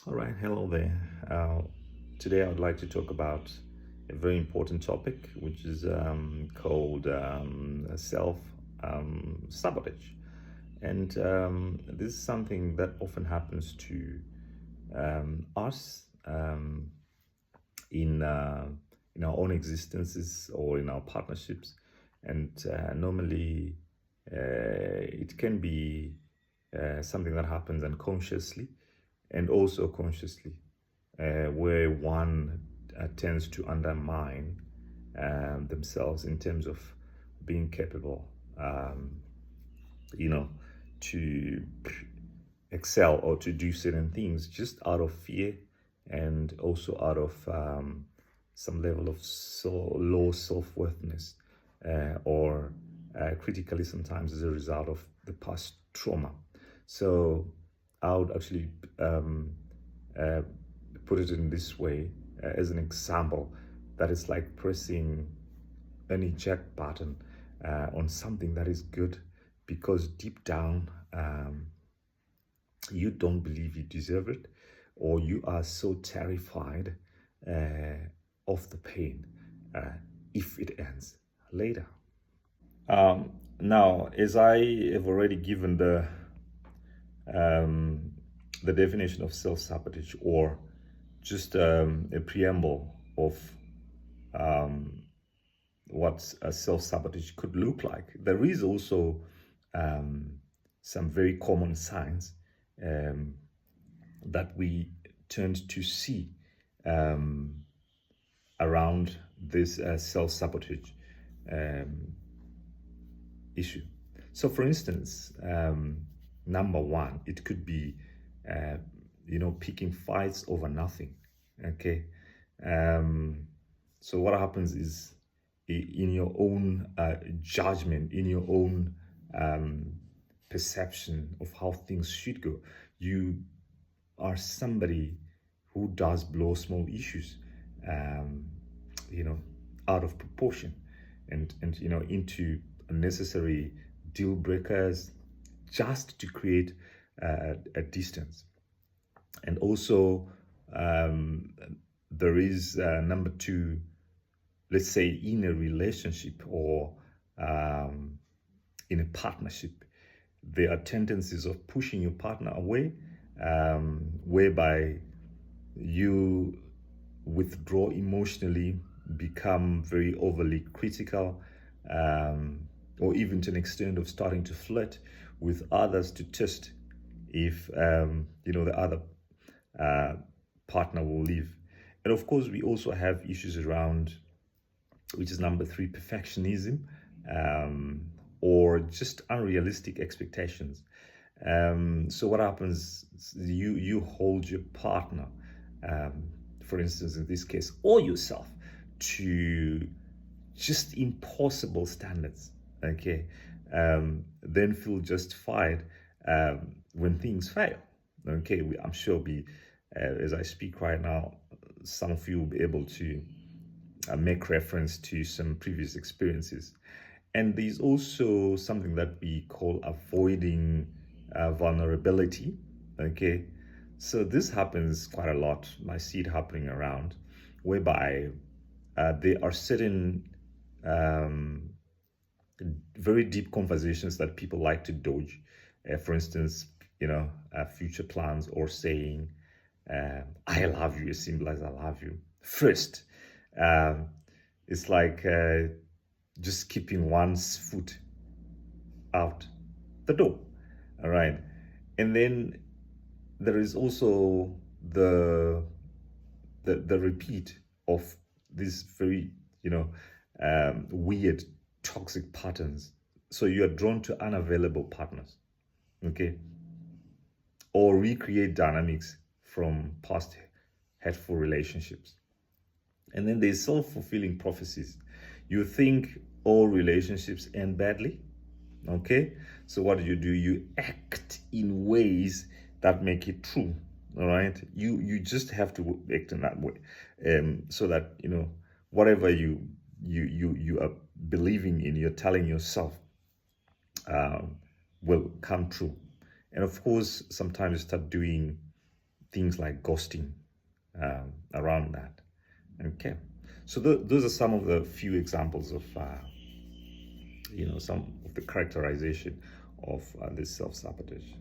All right, hello there. Today I would like to talk about a very important topic, which is called self sabotage. And this is something that often happens to us in, uh, in our own existences or in our partnerships. And normally it can be something that happens unconsciously and also consciously, where one tends to undermine themselves in terms of being capable, you know, to excel or to do certain things just out of fear and also out of some level of low self-worthiness or critically sometimes as a result of the past trauma. So I would actually uh, put it in this way as an example that it's like pressing an eject button on something that is good because deep down you don't believe you deserve it, or you are so terrified of the pain uh, if it ends later. Now, as I have already given um, the definition of self-sabotage, or just a preamble of um, what a self-sabotage could look like, there is also um, some very common signs um, that we tend to see um, around this self-sabotage um, issue. So, for instance, number one, it could be, uh, picking fights over nothing. Okay. Um, so what happens is, in your own judgment, in your own um, perception of how things should go, you are somebody who does blow small issues, um, you know, out of proportion, and into unnecessary deal breakers, just to create a distance. And also, um, there is number two. Let's say in a relationship or um, in a partnership, there are tendencies of pushing your partner away, whereby you withdraw emotionally, become very overly critical, or even to an extent of starting to flirt with others to test if the other uh, partner will leave. And of course, we also have issues around, which is number three, perfectionism, um, or just unrealistic expectations. So what happens? You hold your partner, um, for instance, in this case, or yourself, to just impossible standards. Okay, then feel justified when things fail. Okay, I'm sure as I speak right now, some of you will be able to make reference to some previous experiences. And there's also something that we call avoiding vulnerability. Okay, so this happens quite a lot. I see it happening around, whereby there are certain um, very deep conversations that people like to dodge. For instance, future plans, or saying, "I love you," as simple as "I love you" first. Um, it's like just keeping one's foot out the door. All right. And then there is also the repeat of these very, weird, toxic patterns. So you are drawn to unavailable partners, okay? Or recreate dynamics from past hurtful relationships. And then there's self-fulfilling prophecies. You think all relationships end badly. Okay? So what do? You act in ways that make it true. All right? You just have to act in that way. So that, whatever you are believing in, you're telling yourself, um, will come true. And of course, sometimes you start doing things like ghosting around that. Okay, so those are some of the few examples of some of the characterization of this self-sabotage.